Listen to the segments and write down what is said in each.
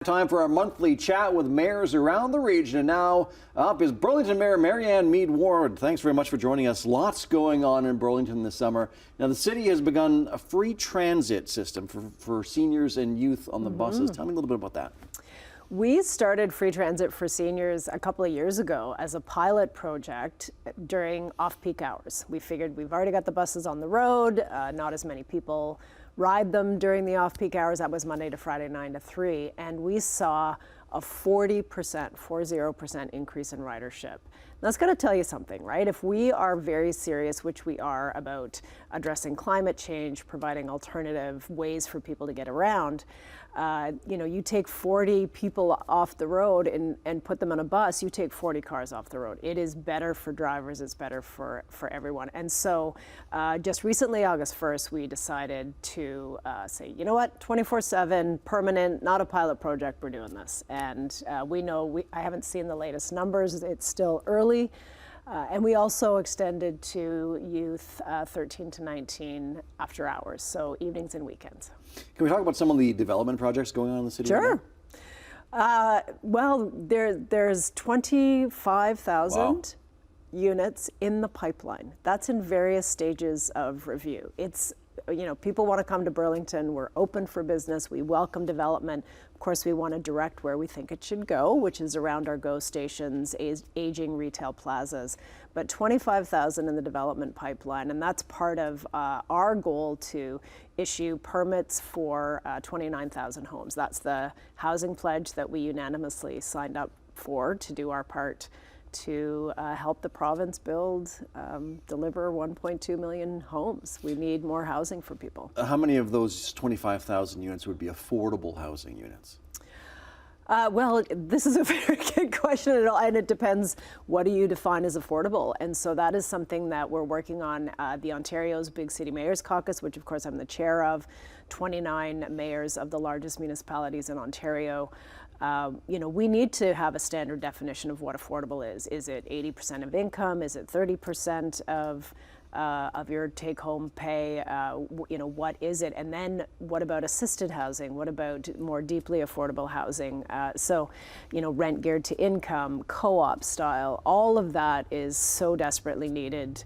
Time for our monthly chat with mayors around the region. And now up is Burlington Mayor Marianne Meed Ward. Thanks very much for joining us. Lots going on in Burlington this summer. Now, the city has begun a free transit system for seniors and youth on the buses. Tell me a little bit about that. We started free transit for seniors a couple of years ago as a pilot project during off-peak hours. We figured we've already got the buses on the road, not as many people ride them during the off-peak hours. That was Monday to Friday, 9 to 3. And we saw a 40% increase in ridership. That's going to tell you something, right? If we are very serious, which we are, about addressing climate change, providing alternative ways for people to get around, you take 40 people off the road and put them on a bus, you take 40 cars off the road. It is better for drivers, it's better for everyone. And so just recently, August 1st, we decided to say, you know what, 24/7, permanent, not a pilot project, we're doing this. And I haven't seen the latest numbers, it's still early. And we also extended to youth 13 to 19 after hours, so evenings and weekends. Can we talk about some of the development projects going on in the city? Sure. Well, there's 25,000 units in the pipeline. That's in various stages of review. It's, people want to come to Burlington. We're open for business. We welcome development. Of course, we want to direct where we think it should go, which is around our GO stations, aging retail plazas. But 25,000 in the development pipeline, and that's part of our goal to issue permits for 29,000 homes. That's the housing pledge that we unanimously signed up for to do our part to help the province deliver 1.2 million homes. We need more housing for people. How many of those 25,000 units would be affordable housing units? Well, this is a very good question, and it depends, what do you define as affordable? And so that is something that we're working on. The Ontario's Big City Mayors Caucus, which of course I'm the chair of, 29 mayors of the largest municipalities in Ontario. We need to have a standard definition of what affordable is. Is it 80% of income? Is it 30% of your take-home pay? What is it? And then what about assisted housing? What about more deeply affordable housing? Rent geared to income, co-op style, all of that is so desperately needed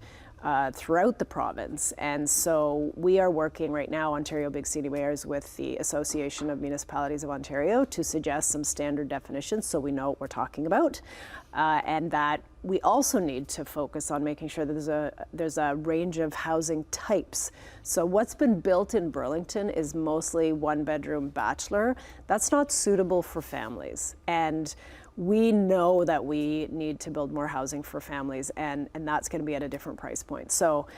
throughout the province. And so we are working right now, Ontario Big City Mayors, with the Association of Municipalities of Ontario to suggest some standard definitions so we know what we're talking about. And that we also need to focus on making sure that there's a range of housing types. So what's been built in Burlington is mostly one-bedroom bachelor. That's not suitable for families. And we know that we need to build more housing for families, and that's going to be at a different price point. So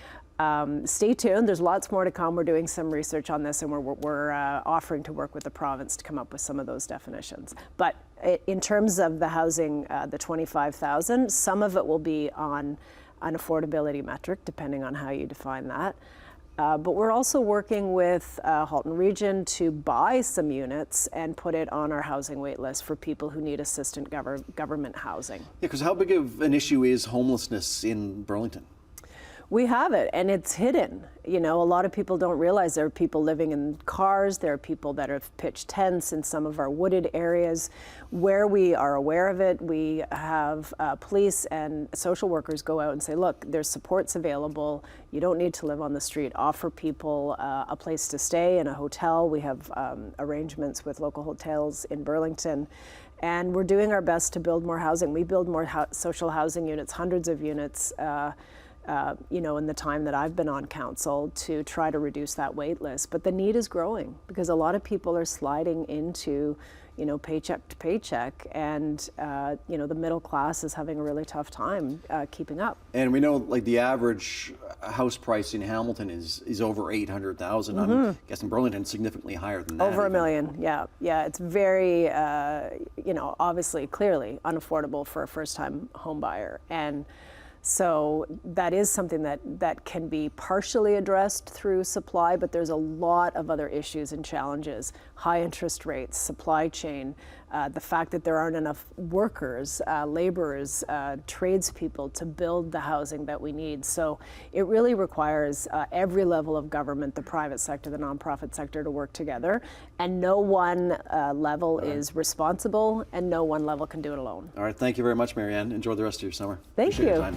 stay tuned. There's lots more to come. We're doing some research on this, and we're offering to work with the province to come up with some of those definitions. But in terms of the housing, the 25,000, some of it will be on an affordability metric, depending on how you define that. But we're also working with Halton Region to buy some units and put it on our housing wait list for people who need assistant government housing. Yeah, because how big of an issue is homelessness in Burlington? We have it, and it's hidden. A lot of people don't realize there are people living in cars, there are people that have pitched tents in some of our wooded areas. Where we are aware of it, we have police and social workers go out and say, look, there's supports available. You don't need to live on the street. Offer people a place to stay in a hotel. We have arrangements with local hotels in Burlington. And we're doing our best to build more housing. We build more social housing units, hundreds of units, in the time that I've been on council, to try to reduce that wait list. But the need is growing because a lot of people are sliding into, paycheck to paycheck, and, the middle class is having a really tough time keeping up. And we know, the average house price in Hamilton is over 800,000. I'm guessing Burlington is significantly higher than that. Over $1 million, yeah. It's very, obviously, clearly unaffordable for a first-time home buyer. And so that is something that can be partially addressed through supply, but there's a lot of other issues and challenges: high interest rates, supply chain, the fact that there aren't enough workers, laborers, tradespeople to build the housing that we need. So it really requires every level of government, the private sector, the nonprofit sector, to work together. And no one level is responsible, and no one level can do it alone. All right, thank you very much, Marianne. Enjoy the rest of your summer. Thank Appreciate your you. time.